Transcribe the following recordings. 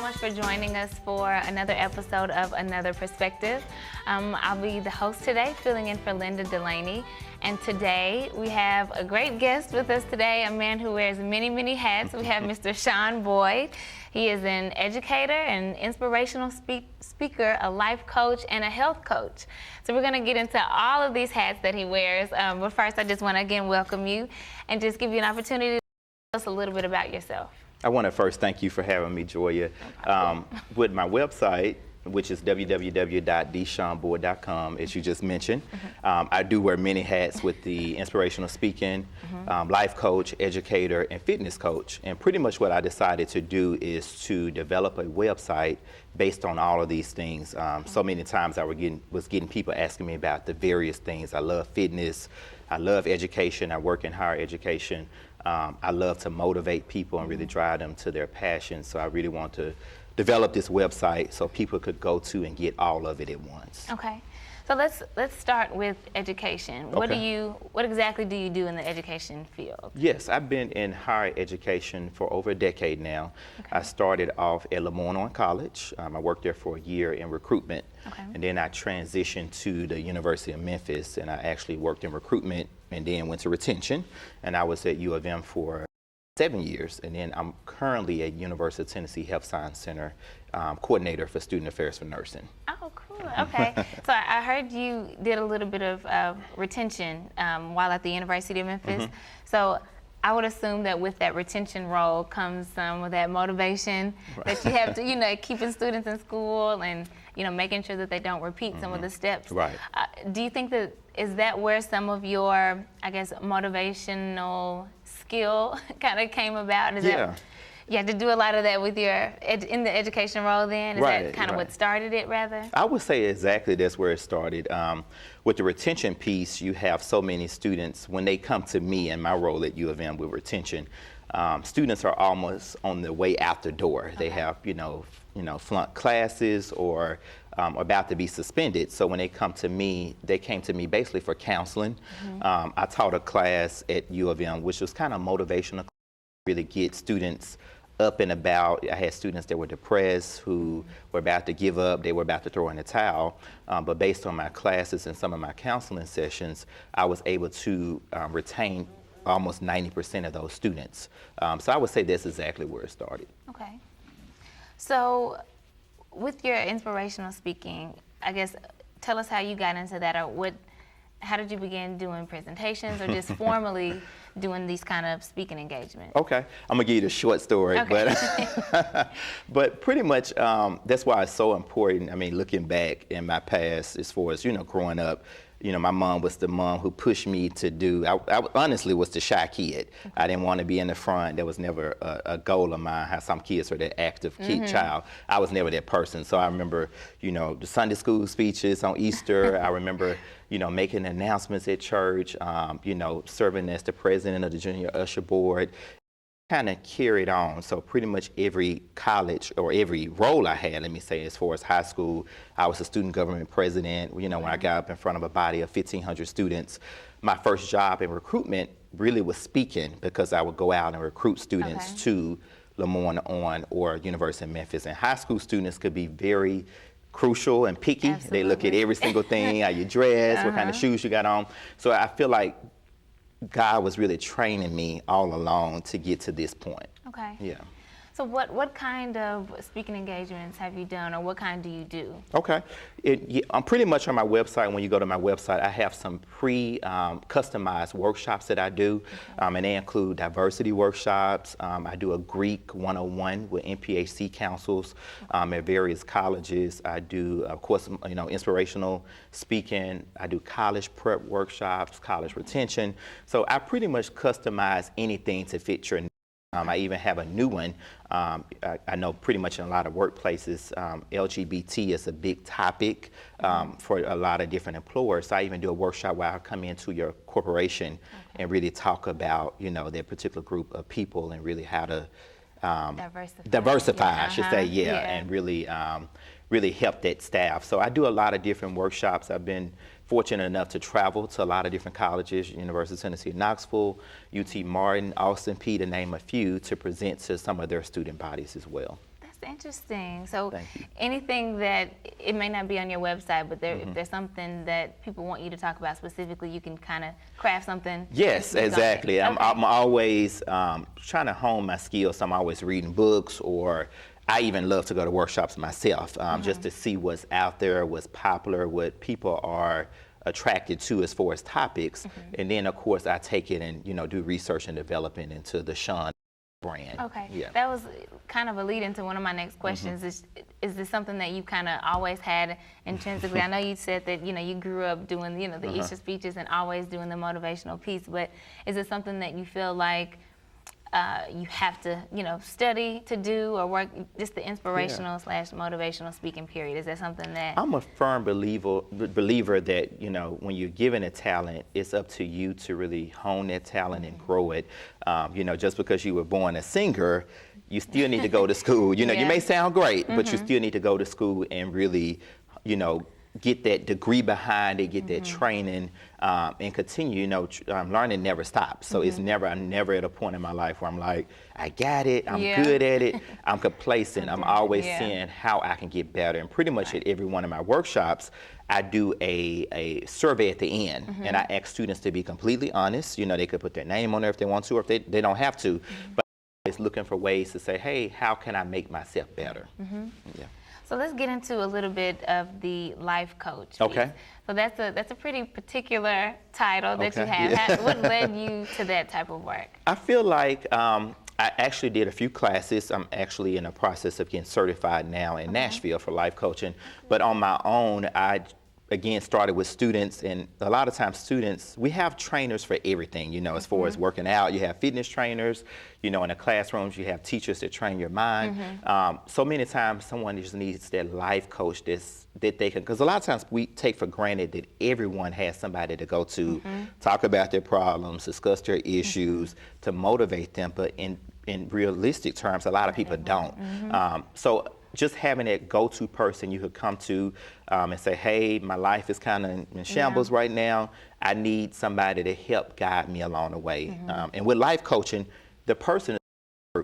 much for joining us for another episode of Another Perspective. I'll be the host today, filling in for Linda Delaney. And today we have a great guest with us today, a man who wears many, many hats. We have Mr. Shawn Boyd. He is an educator, an inspirational speaker, a life coach, and a health coach. So we're going to get into all of these hats that he wears. But first, I just want to again welcome you and just give you an opportunity to tell us a little bit about yourself. I want to first thank you for having me, Joya. With my website, which is www.dshawnboyd.com, as you just mentioned. I do wear many hats with the inspirational speaking, life coach, educator, and fitness coach. And pretty much what I decided to do is to develop a website based on all of these things. So many times I was getting people asking me about the various things. I love fitness, I love education, I work in higher education. I love to motivate people and really drive them to their passion. So I really want to develop this website so people could go to and get all of it at once. Okay, so let's start with education. Okay. What exactly do you do in the education field? Yes, I've been in higher education for over a decade now. Okay. I started off at Lamont College. I worked there for a year in recruitment. Okay. And then I transitioned to the University of Memphis, and I actually worked in recruitment and then went to retention. And I was at U of M for 7 years, and then I'm currently at University of Tennessee Health Science Center, coordinator for student affairs for nursing. Oh, cool. Okay. So I heard you did a little bit of retention while at the University of Memphis. So I would assume that with that retention role comes some of that motivation that you have to, keeping students in school and, making sure that they don't repeat some of the steps. Right. Do you think is that where some of your, I guess, motivational skill kind of came about? You had to do a lot of that with in the education role then? Is that kind of what started it, rather? I would say exactly that's where it started. With the retention piece, you have so many students, when they come to me in my role at U of M with retention, students are almost on the way out the door. They have, flunk classes or about to be suspended. So when they come to me, they came to me basically for counseling. I taught a class at U of M, which was kind of motivational, really get students up and about. I had students that were depressed, who were about to give up, they were about to throw in the towel. But based on my classes and some of my counseling sessions, I was able to retain almost 90% of those students. So I would say that's exactly where it started. Okay. So with your inspirational speaking, I guess, tell us how you got into that, or how did you begin doing presentations, or just formally doing these kind of speaking engagements? Okay, I'm gonna give you the short story, okay. but pretty much that's why it's so important. I mean, looking back in my past, as far as growing up, my mom was the mom who pushed me to do. I honestly was the shy kid. I didn't want to be in the front. That was never a goal of mine. How some kids are that active kid child. I was never that person. So I remember, the Sunday school speeches on Easter. I remember, making announcements at church. Serving as the president of the junior usher board. Kind of carried on. So pretty much every college or every role I had, let me say, as far as high school, I was a student government president. When I got up in front of a body of 1,500 students, my first job in recruitment really was speaking, because I would go out and recruit students to Lamont or University of Memphis. And high school students could be very crucial and picky. Absolutely. They look at every single thing, how you dress, what kind of shoes you got on. So I feel like God was really training me all along to get to this point. Okay. Yeah. So what kind of speaking engagements have you done, or what kind do you do? Okay. I'm pretty much on my website. When you go to my website, I have some customized workshops that I do, and they include diversity workshops. I do a Greek 101 with NPHC councils at various colleges. I do, of course, inspirational speaking. I do college prep workshops, college retention. So I pretty much customize anything to fit your needs. I even have a new one. I know pretty much in a lot of workplaces, LGBT is a big topic for a lot of different employers. So I even do a workshop where I come into your corporation and really talk about, their particular group of people and really how to diversify, I should say, and really help that staff. So I do a lot of different workshops. I've been fortunate enough to travel to a lot of different colleges, University of Tennessee in Knoxville, UT Martin, Austin Peay, to name a few, to present to some of their student bodies as well. That's Interesting. So Thank you. anything that, it may not be on your website, but if there's something that people want you to talk about specifically, you can kind of craft something. Yes, exactly. I'm always trying to hone my skills. So I'm always reading books, or I even love to go to workshops myself, just to see what's out there, what's popular, what people are attracted to as far as topics. And then, of course, I take it and, do research and development into the Shawn brand. Okay. Yeah. That was kind of a lead into one of my next questions. Is this something that you kind of always had intrinsically? I know you said that, you grew up doing, the Easter speeches and always doing the motivational piece, but is it something that you feel like you have to, study to do, or work, just the inspirational / motivational speaking period? Is that something that... I'm a firm believer that, when you're given a talent, it's up to you to really hone that talent and grow it. Just because you were born a singer, you still need to go to school. You may sound great, but you still need to go to school and really, get that degree behind it, get that training, and continue. Learning never stops. So I'm never at a point in my life where I'm like, I got it, I'm good at it, I'm complacent. I'm always seeing how I can get better. And pretty much at every one of my workshops, I do a survey at the end, and I ask students to be completely honest. They could put their name on there if they want to, or if they don't have to. But I'm always looking for ways to say, hey, how can I make myself better? Yeah. So let's get into a little bit of the life coach piece. Okay. So that's a pretty particular title that you have. What led you to that type of work? I feel like I actually did a few classes. I'm actually in the process of getting certified now in Nashville for life coaching. But on my own, I again started with students, and a lot of times students, we have trainers for everything, as far as working out. You have fitness trainers, in the classrooms, you have teachers that train your mind. So many times someone just needs that life coach that they can, because a lot of times we take for granted that everyone has somebody to go to, talk about their problems, discuss their issues, to motivate them. But in realistic terms, a lot of people don't. So just having that go-to person you could come to and say, hey, my life is kind of in shambles right now. I need somebody to help guide me along the way. And with life coaching, the person,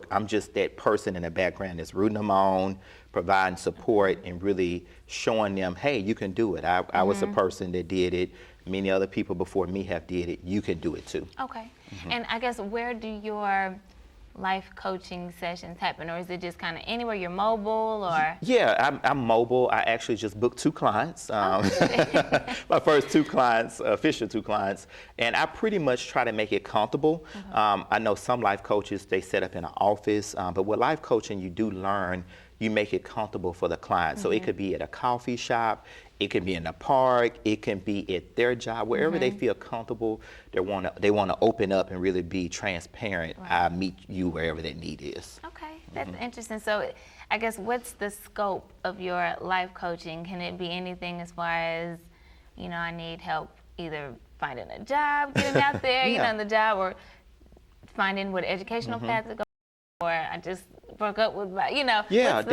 I'm just that person in the background that's rooting them on, providing support, and really showing them, hey, you can do it. I was a person that did it. Many other people before me have did it. You can do it too. Okay. And I guess, where do your life coaching sessions happen, or is it just kind of anywhere you're mobile, or? Yeah, I'm mobile. I actually just booked 2 clients. My first 2 clients, official 2 clients, and I pretty much try to make it comfortable. I know some life coaches, they set up in an office, but with life coaching, you do learn, you make it comfortable for the client. So it could be at a coffee shop, it can be in the park, it can be at their job, wherever they feel comfortable. They want to open up and really be transparent. I meet you wherever that need is. Okay, that's interesting. So I guess, what's the scope of your life coaching? Can it be anything as far as, I need help either finding a job, getting out there, in the job, or finding what educational path to go, or I just broke up with my,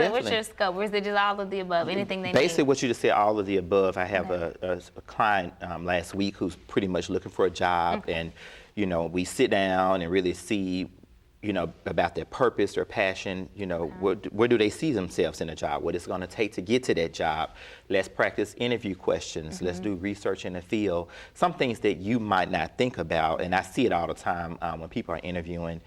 what's your scope? Or is it just all of the above, anything they Basically, need? what you just said, all of the above. I have a client last week who's pretty much looking for a job, and, we sit down and really see, about their purpose, their passion, where do they see themselves in a job, what it's going to take to get to that job. Let's practice interview questions. Let's do research in the field. Some things that you might not think about, and I see it all the time when people are interviewing,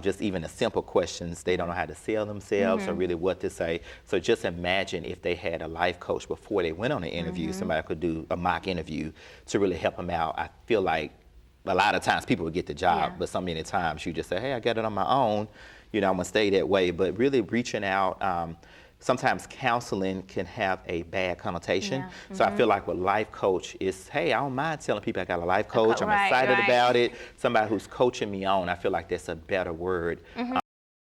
just even the simple questions, they don't know how to sell themselves or really what to say. So just imagine if they had a life coach before they went on an interview, somebody could do a mock interview to really help them out. I feel like a lot of times people would get the job, but so many times you just say, hey, I got it on my own, I'm gonna stay that way. But really reaching out, sometimes counseling can have a bad connotation. So I feel like with life coach is, hey, I don't mind telling people I got a life coach. I'm excited about it. Somebody who's coaching me on, I feel like that's a better word.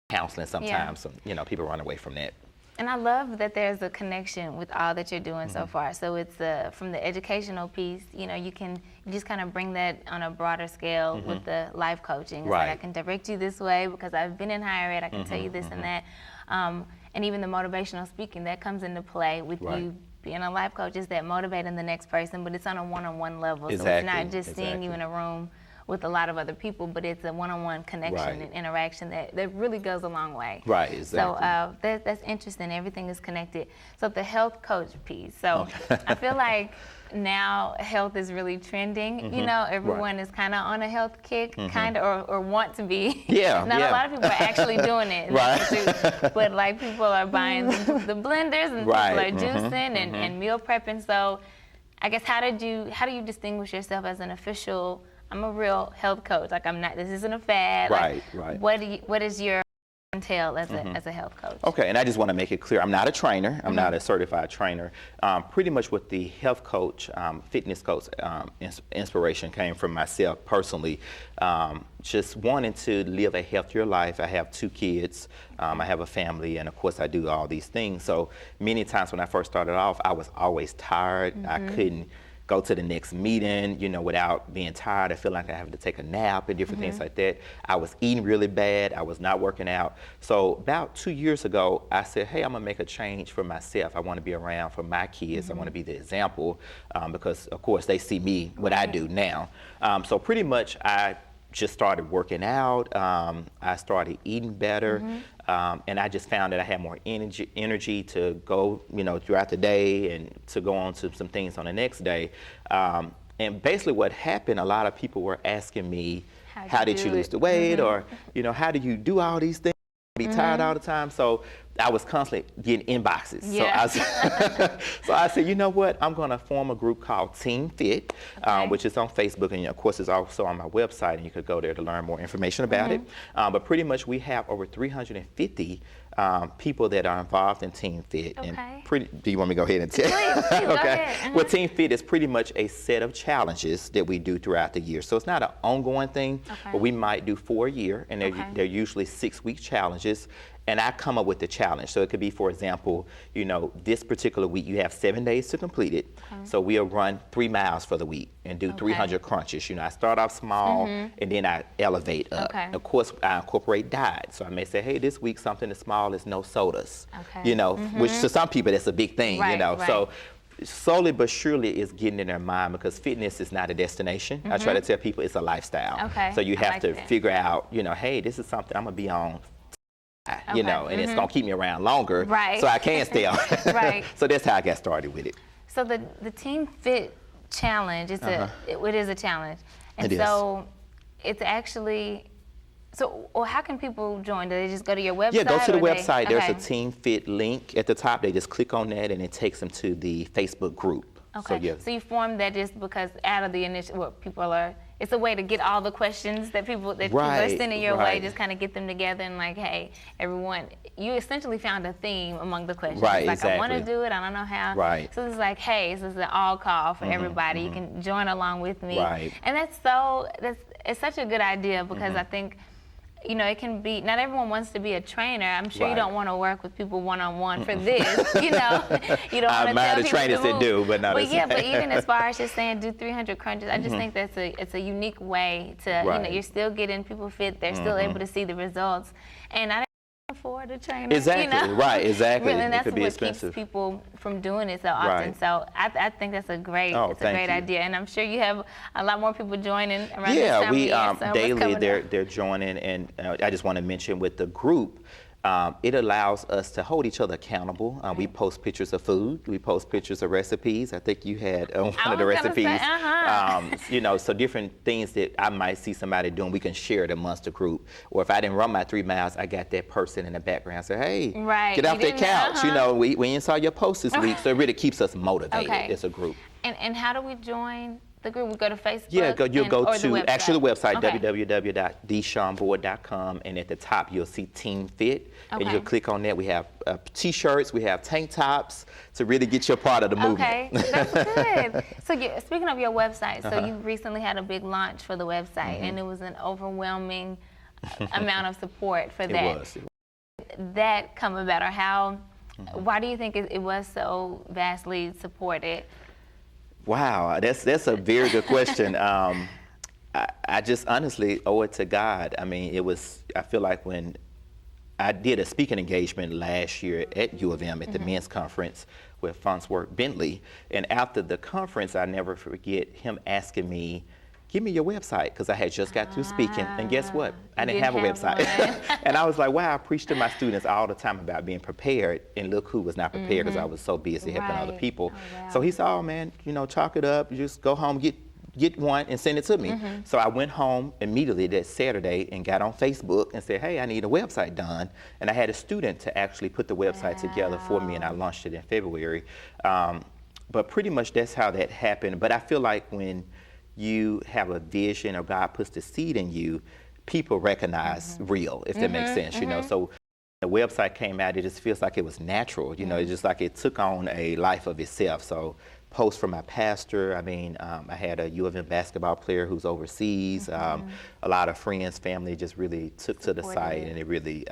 Counseling sometimes, people run away from that. And I love that there's a connection with all that you're doing so far. So it's from the educational piece, you can just kind of bring that on a broader scale with the life coaching. It's like, I can direct you this way because I've been in higher ed, I can tell you this and that. And even the motivational speaking, that comes into play with you being a life coach, is that motivating the next person, but it's on a one-on-one level. So it's not just seeing you in a room with a lot of other people, but it's a one-on-one connection and interaction that really goes a long way. Right, exactly. So that's interesting. Everything is connected. So the health coach piece. So I feel like now health is really trending. You know, everyone is kind of on a health kick, kind of, or want to be. Yeah, Not a lot of people are actually doing it. Right. But like people are buying the blenders and people are juicing and meal prepping. So I guess how do you distinguish yourself as an official? I'm a real health coach. Like I'm not. This isn't a fad. Right, like, what is your entail as a health coach? Okay, and I just want to make it clear, I'm not a trainer. I'm not a certified trainer. Pretty much what the health coach, fitness coach inspiration came from myself personally. Just wanting to live a healthier life. I have 2 kids. I have a family, and of course I do all these things. So many times when I first started off, I was always tired. I couldn't go to the next meeting, you know, without being tired. I feel like I have to take a nap and different things like that. I was eating really bad. I was not working out. So about 2 years ago, I said, hey, I'm gonna make a change for myself. I wanna be around for my kids. I wanna be the example because of course they see me, what I do now. So pretty much I just started working out. I started eating better. And I just found that I had more energy to go, you know, throughout the day and to go on to some things on the next day. And basically what happened, a lot of people were asking me, how did you lose the weight? Or, you know, how do you do all these things? Be tired all the time. So I was constantly getting inboxes. Yeah. So I said, you know what? I'm going to form a group called Team Fit, which is on Facebook, and of course it's also on my website, and you could go there to learn more information about it. But pretty much we have over 350 people that are involved in Team Fit. Okay. And do you want me to go ahead and tell? Please go ahead. Well, Team Fit is pretty much a set of challenges that we do throughout the year. So it's not an ongoing thing, but we might do 4 a year, and they're usually 6-week challenges. And I come up with the challenge. So it could be, for example, you know, this particular week you have 7 days to complete it. So we'll run 3 miles for the week and do 300 crunches. You know, I start off small and then I elevate up. Of course, I incorporate diet. So I may say, hey, this week something as small as no sodas. You know, which to some people that's a big thing. You know, so slowly but surely it's getting in their mind because fitness is not a destination. I try to tell people it's a lifestyle. So you have to figure out, you know, hey, this is something I'm gonna be on. You know, and it's gonna keep me around longer, so I can stay on. So that's how I got started with it. So the Team Fit challenge, it is a challenge, and it's actually. So, or how can people join? Do they just go to your website? Yeah, go to the website. There's a Team Fit link at the top. They just click on that, and it takes them to the Facebook group. So you formed that just because out of the initial, well, people are. It's a way to get all the questions that people are sending your way, just kind of get them together and like, hey, everyone, you essentially found a theme among the questions. Like, I want to do it, I don't know how. So it's like, hey, this is an all call for everybody. You can join along with me. And it's such a good idea because I think, you know, it can be, not everyone wants to be a trainer. I'm sure you don't want to work with people one-on-one for this, you know. You don't want to tell people trainers that do, but not but but even as far as just saying do 300 crunches, I just think it's a unique way to, you know, you're still getting people fit, they're still able to see the results. And I didn't afford a trainer. Exactly, you know? Exactly. Really, and that's it could be what expensive. keeps people from doing it so often. So I think that's a great, idea. And I'm sure you have a lot more people joining around this time of year. So daily they're joining, and I just want to mention with the group, it allows us to hold each other accountable. We post pictures of food. We post pictures of recipes. I think you had one of the recipes. You know, so different things that I might see somebody doing, we can share it amongst the group. Or if I didn't run my 3 miles, I got that person in the background say, hey, get off that couch. You know, we ain't saw your post this week. So it really keeps us motivated as a group. And how do we join the group? We go to Facebook? Yeah, you'll go to the website, www.theshawnboyd.com, and at the top you'll see Team Fit, and you'll click on that. We have t-shirts, we have tank tops to really get you a part of the movement. That's good. So speaking of your website, so you recently had a big launch for the website, and it was an overwhelming amount of support for that. It was. That come about, or how, why do you think it was so vastly supported? Wow, that's a very good question. I just honestly owe it to God. I mean, I feel like when I did a speaking engagement last year at U of M at the men's conference with Farnsworth Bentley, and after the conference, I never forget him asking me, give me your website, because I had just got through speaking, and guess what? I didn't didn't have a have website. And I was like, wow, I preach to my students all the time about being prepared, and look who was not prepared, because I was so busy helping other Right. people. Oh, wow. So he said, oh man, you know, chalk it up, you just go home, get one and send it to me. So I went home immediately that Saturday and got on Facebook and said, hey, I need a website done. And I had a student to actually put the website together for me, and I launched it in February. But pretty much that's how that happened. But I feel like when you have a vision, or God puts the seed in you, people recognize real, if that makes sense, you know. So the website came out, it just feels like it was natural, you know, it's just like it took on a life of itself. So posts from my pastor, I mean, I had a U of M basketball player who's overseas, a lot of friends, family just really took to the site, and it really,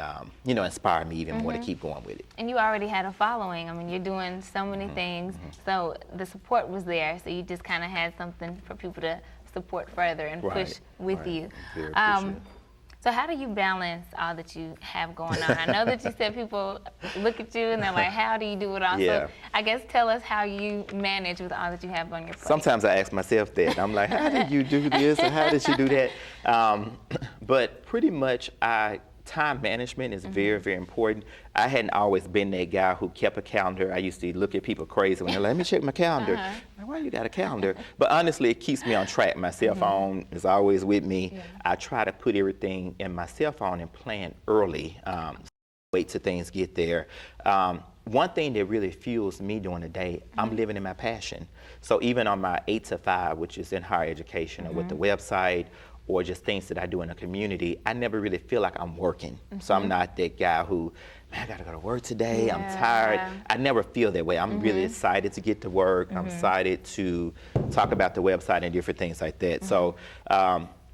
you know, inspired me even more to keep going with it. And you already had a following. I mean, you're doing so many things, so the support was there, so you just kind of had something for people to support further and push with you. Very appreciative. So how do you balance all that you have going on? I know that you said people look at you and they're like, how do you do it all? Yeah. So I guess tell us how you manage with all that you have on your plate. Sometimes I ask myself that. I'm like, how did you do this, or how did you do that? But pretty much time management is very, very important. I hadn't always been that guy who kept a calendar. I used to look at people crazy when they're like, let me check my calendar. Like, why you got a calendar? But honestly, it keeps me on track. My cell phone is always with me. I try to put everything in my cell phone and plan early. Wait till things get there. One thing that really fuels me during the day, I'm living in my passion. So even on my 8 to 5, which is in higher education, or with the website, or just things that I do in the community, I never really feel like I'm working. So I'm not that guy who, man, I gotta go to work today, I'm tired. I never feel that way. I'm really excited to get to work. I'm excited to talk about the website and different things like that. So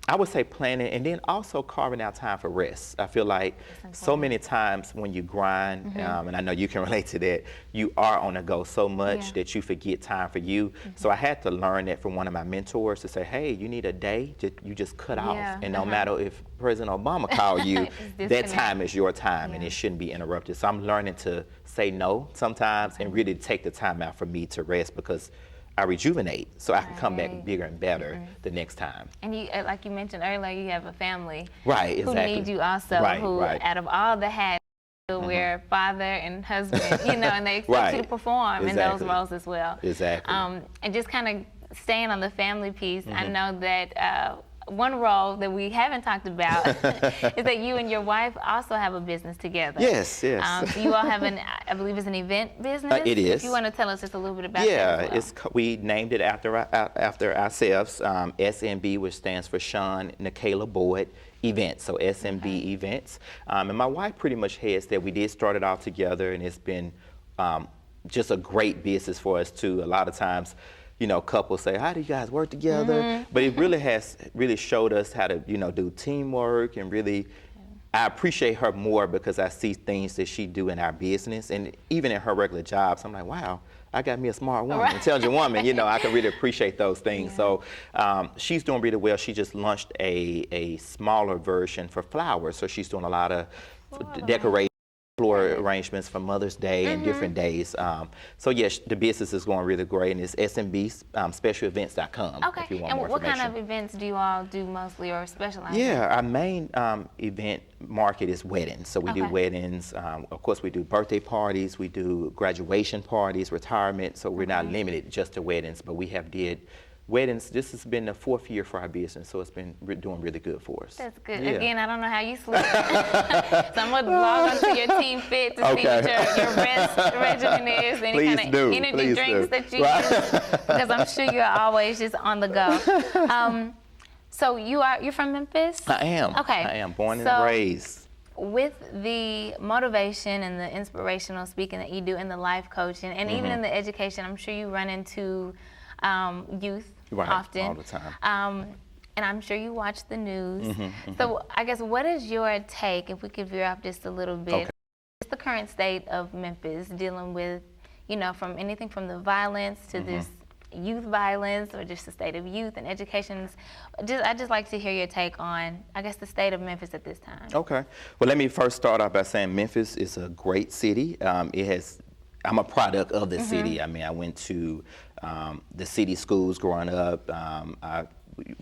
I would say planning, and then also carving out time for rest. I feel like so many times when you grind, and I know you can relate to that, you are on the go so much that you forget time for you. So I had to learn that from one of my mentors to say, hey, you need a day that you just cut off. And no matter if President Obama called you, that time is your time, and it shouldn't be interrupted. So I'm learning to say no sometimes and really take the time out for me to rest, because I rejuvenate, so I can come back bigger and better the next time. And you, like you mentioned earlier, you have a family who need you also, who out of all the hats, you wear father and husband, you know, and they expect you to perform in those roles as well. And just kind of staying on the family piece, I know that one role that we haven't talked about is that you and your wife also have a business together. Yes, yes. So you all have I believe it's an event business? It is. If you want to tell us just a little bit about that as well. We named it after ourselves, SMB, which stands for Shawn Boyd Events, so SMB Events. And my wife pretty much heads that. We did start it all together, and it's been just a great business for us too. A lot of times, you know, couples say, how do you guys work together? But it really has showed us how to, you know, do teamwork, and really, I appreciate her more because I see things that she do in our business, and even in her regular jobs. I'm like, wow, I got me a smart woman, intelligent woman. You know, I can really appreciate those things. So she's doing really well. She just launched a smaller version for flowers. So she's doing a lot of decorating, floor arrangements for Mother's Day and different days. So yes, the business is going really great, and it's SMBSpecialEvents.com. Okay, if you want and more what kind information. of events do you all do mostly, or specialize in? Yeah, our main event market is weddings. So we do weddings. Of course, we do birthday parties. We do graduation parties, retirement. So we're not limited just to weddings, but we have did weddings. This has been the 4th year for our business, so it's been doing really good for us. That's good. Again, I don't know how you sleep. So I'm going to log onto your Team Fit to see what your rest regimen is, any kind of energy drinks that you use, because I'm sure you're always just on the go. So you're from Memphis? I am. Okay. I am born and raised. With the motivation and the inspirational speaking that you do, and the life coaching, and even in the education, I'm sure you run into youth often. All the time. And I'm sure you watch the news. So I guess, what is your take, if we could veer off just a little bit, just the current state of Memphis dealing with, you know, from anything from the violence to this youth violence, or just the state of youth and education. I'd just like to hear your take on, I guess, the state of Memphis at this time. Okay. Well, let me first start off by saying Memphis is a great city. I'm a product of the city. I mean, I went to the city schools growing up. I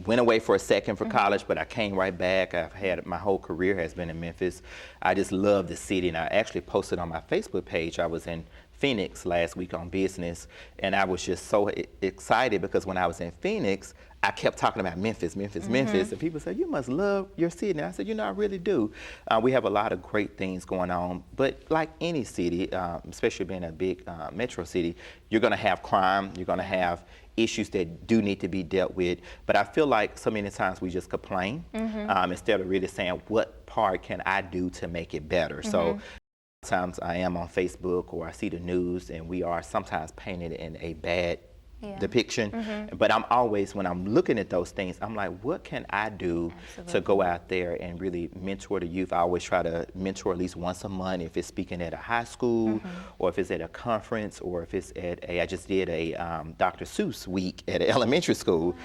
went away for a second for college, but I came right back. I've had, my whole career has been in Memphis. I just love the city, and I actually posted on my Facebook page. I was in Phoenix last week on business, and I was just so excited because when I was in Phoenix, I kept talking about Memphis, Memphis, and people said, you must love your city. And I said, you know, I really do. We have a lot of great things going on, but like any city, especially being a big metro city, you're gonna have crime, you're gonna have issues that do need to be dealt with. But I feel like so many times we just complain instead of really saying, what part can I do to make it better? So sometimes I am on Facebook or I see the news, and we are sometimes painted in a bad depiction. But I'm always, when I'm looking at those things, I'm like, what can I do to go out there and really mentor the youth? I always try to mentor at least once a month, if it's speaking at a high school or if it's at a conference, or if it's at a, I just did a Dr. Seuss week at an elementary school.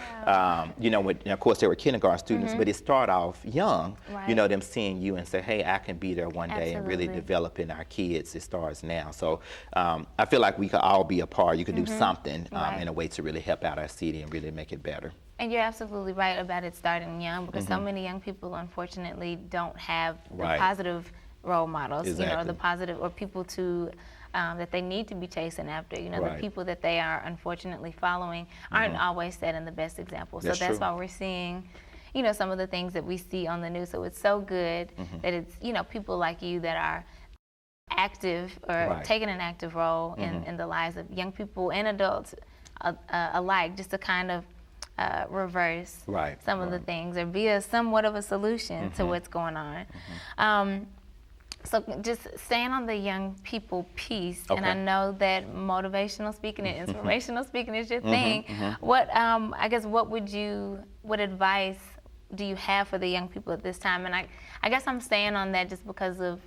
You know, and of course there were kindergarten students, but it started off young, you know, them seeing you and say, hey, I can be there one day, and really developing our kids. It starts now. So I feel like we could all be a part. You could do something in a way to really help out our city and really make it better. And you're absolutely right about it starting young, because so many young people unfortunately don't have the positive role models, you know, the positive, or people to that they need to be chasing after. You know, the people that they are unfortunately following aren't always setting the best example. So that's why we're seeing, you know, some of the things that we see on the news. So it's so good that it's, you know, people like you that are active or taking an active role in the lives of young people and adults alike, just to kind of reverse some of the things, or be a somewhat of a solution to what's going on. So just staying on the young people piece, and I know that motivational speaking and inspirational speaking is your thing. What I guess what advice do you have for the young people at this time? And I guess I'm staying on that just because of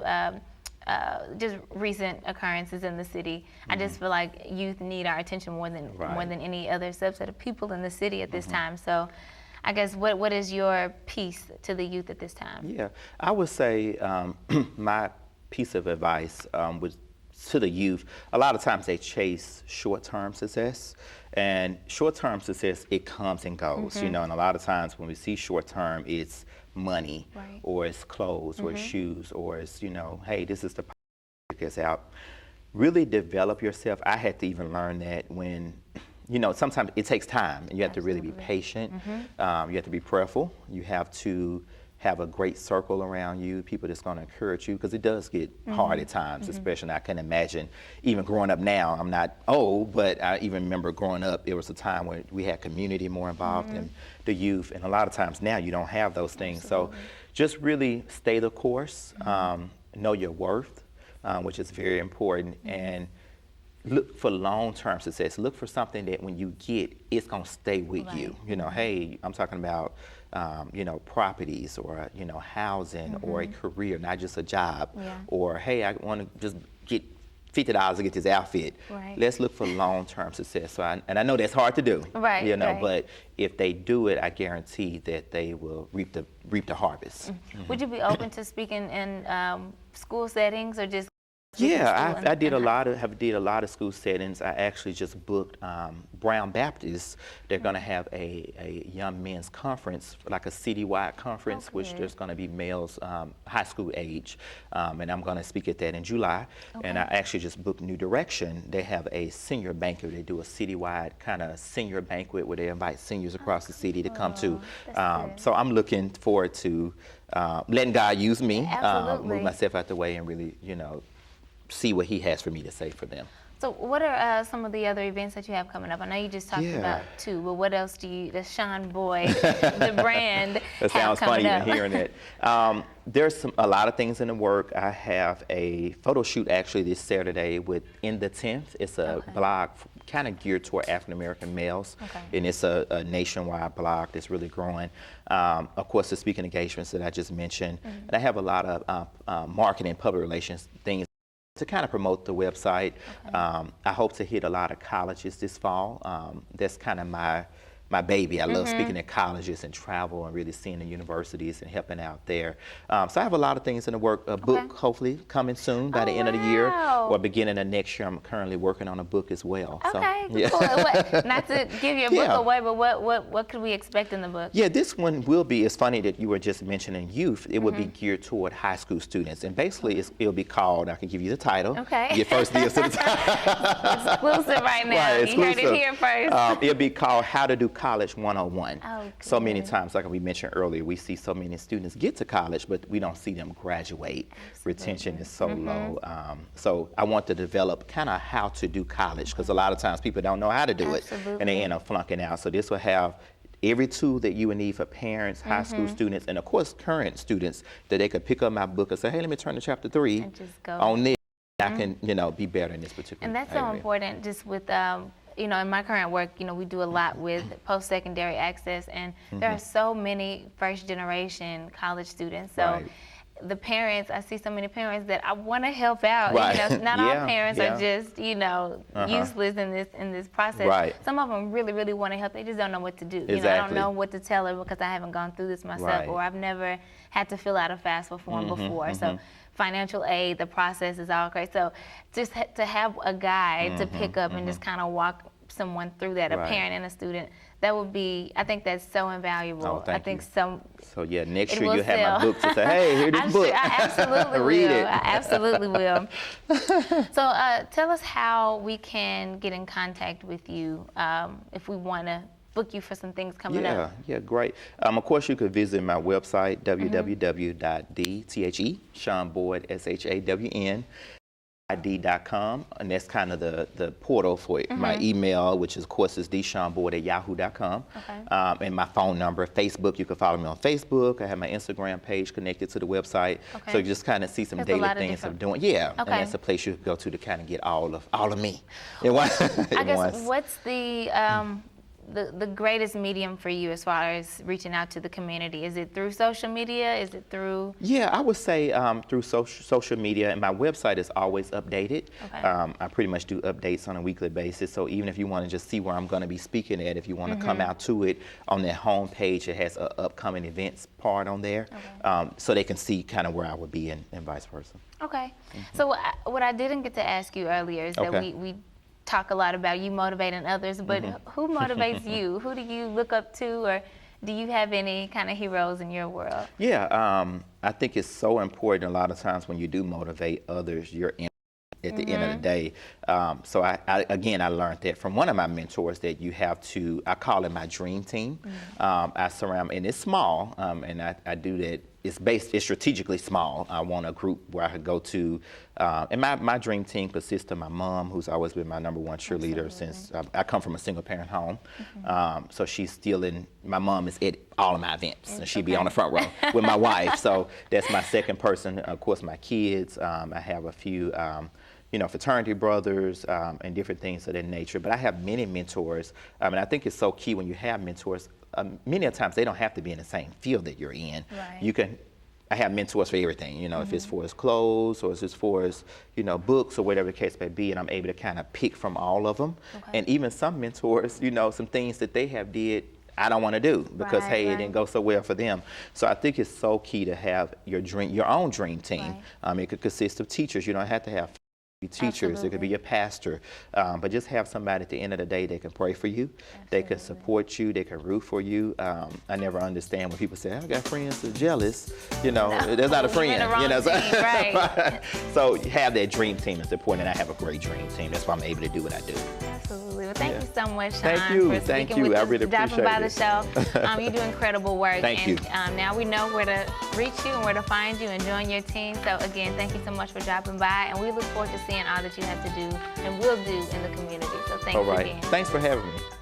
just recent occurrences in the city. I just feel like youth need our attention more than any other subset of people in the city at this time. So I guess what is your piece to the youth at this time? Yeah, I would say my piece of advice was to the youth. A lot of times they chase short-term success, and short-term success, it comes and goes, you know, and a lot of times when we see short-term, it's money, or it's clothes, or it's shoes, or it's, you know, hey, this is the that gets out. Really develop yourself. I had to even learn that when, you know, sometimes it takes time, and you have to really be patient. You have to be prayerful. You have to have a great circle around you, people that's going to encourage you, because it does get hard at times, especially. I can imagine, even growing up now, I'm not old, but I even remember growing up, there was a time where we had community more involved in the youth, and a lot of times now you don't have those things. So just really stay the course, know your worth, which is very important, and look for long-term success. Look for something that when you get, it's going to stay with you. You know, hey, I'm talking about you know, properties, or, you know, housing, or a career, not just a job, or, hey, I want to just get $50 to get this outfit. Let's look for long-term success. So and I know that's hard to do, you know, but if they do it, I guarantee that they will reap the harvest. Would you be open to speaking in school settings, or just? Yeah, I did a lot of school settings. I actually just booked Brown Baptist. They're going to have a young men's conference, like a citywide conference, which there's going to be males high school age, and I'm going to speak at that in July. And I actually just booked New Direction. They have a senior banquet. They do a citywide kind of senior banquet where they invite seniors across the city to come to. So I'm looking forward to letting God use me, move myself out the way, and really, you know, see what he has for me to say for them. So what are some of the other events that you have coming up? I know you just talked about two, but what else the Shawn Boyd, the brand, that sounds funny even hearing it. There's a lot of things in the work. I have a photo shoot actually this Saturday with In the 10th. It's a blog kind of geared toward African American males, and it's a nationwide blog that's really growing. Of course, the speaking engagements that I just mentioned, and I have a lot of marketing, public relations things to kind of promote the website. I hope to hit a lot of colleges this fall. That's kind of my my baby. I love speaking at colleges and travel and really seeing the universities and helping out there. So I have a lot of things in the work. A book hopefully coming soon by the end of the year or beginning of next year. I'm currently working on a book as well. Okay, so, yeah. cool. Not to give your book away, but what could we expect in the book? Yeah, this one will be, it's funny that you were just mentioning youth. It would be geared toward high school students. And basically it'll be called, I can give you the title. Okay. Your first deal to the title. Exclusive right now. Right, you heard it here first. It'll be called How to Do College 101. Oh, so many times, like we mentioned earlier, we see so many students get to college, but we don't see them graduate. Retention is so low. So I want to develop kind of how to do college, because a lot of times people don't know how to do it, and they end up flunking out. So this will have every tool that you would need for parents, high school students, and of course current students, that they could pick up my book and say, hey, let me turn to chapter 3 and just go on this. I can, be better in this particular And that's area. so important just with, in my current work, we do a lot with post-secondary access, and there are so many first-generation college students. So the parents, I see so many parents that I want to help out. Right. Not all parents are just, useless in this process. Right. Some of them really, really want to help. They just don't know what to do. Exactly. I don't know what to tell her because I haven't gone through this myself, or I've never had to fill out a FAFSA form before. So financial aid, the process is all great. So just to have a guide to pick up and just kind of walk someone through that, a parent and a student, that would be, I think that's so invaluable. Oh, thank I think you. So yeah, next year you'll sell. have my book to say, hey, here's this book. I absolutely Read will. it. I absolutely will. So tell us how we can get in contact with you if we want to book you for some things coming up. Yeah, great. Of course, you could visit my website, Shawn Boyd, SHAWN, ID.com, and that's kind of the portal for my email, which is, of course, is dshawnboyd@yahoo.com. And my phone number. Facebook, you can follow me on Facebook. I have my Instagram page connected to the website, so you just kind of see some daily things I'm doing. And that's a place you can go to kind of get all of me. I guess what's the greatest medium for you as far as reaching out to the community? Is it through social media? Is it through? Yeah, I would say through social media, and my website is always updated. I pretty much do updates on a weekly basis, so even if you want to just see where I'm going to be speaking at, if you want to come out to it, on that home page, it has an upcoming events part on there, so they can see kind of where I would be and vice versa. Okay. So what I didn't get to ask you earlier is that we talk a lot about you motivating others, but who motivates you? Who do you look up to, or do you have any kind of heroes in your world? I think it's so important a lot of times when you do motivate others, you're in at the end of the day. So I learned that from one of my mentors, that you have to, I call it my dream team. I surround, and it's small, and I do that. It's strategically small. I want a group where I could go to, and my dream team consists of my mom, who's always been my #1 cheerleader since I come from a single parent home. So she's still my mom is at all of my events, and she'd be on the front row with my wife. So that's my second person. Of course, my kids. I have a few, fraternity brothers and different things of that nature. But I have many mentors, and I think it's so key when you have mentors. Many of the times they don't have to be in the same field that you're in. I have mentors for everything, if it's for his clothes or if it's for his, books or whatever the case may be, and I'm able to kind of pick from all of them. And even some mentors, some things that they have did, I don't want to do because, it didn't go so well for them. So I think it's so key to have your own dream team. It could consist of teachers. You don't have to have teachers, it could be your pastor, but just have somebody at the end of the day that can pray for you, they can support you, they can root for you. I never understand when people say, I got friends that are jealous, that's not a friend. So have that dream team is important, and I have a great dream team. That's why I'm able to do what I do. Absolutely. Well, thank you so much, Shawn, thank you. for speaking with I us, really dropping by the appreciate show. You do incredible work. Thank you. Now we know where to reach you and where to find you and join your team. So again, thank you so much for dropping by, and we look forward to seeing all that you have to do and will do in the community. So thanks again. Thanks for having me.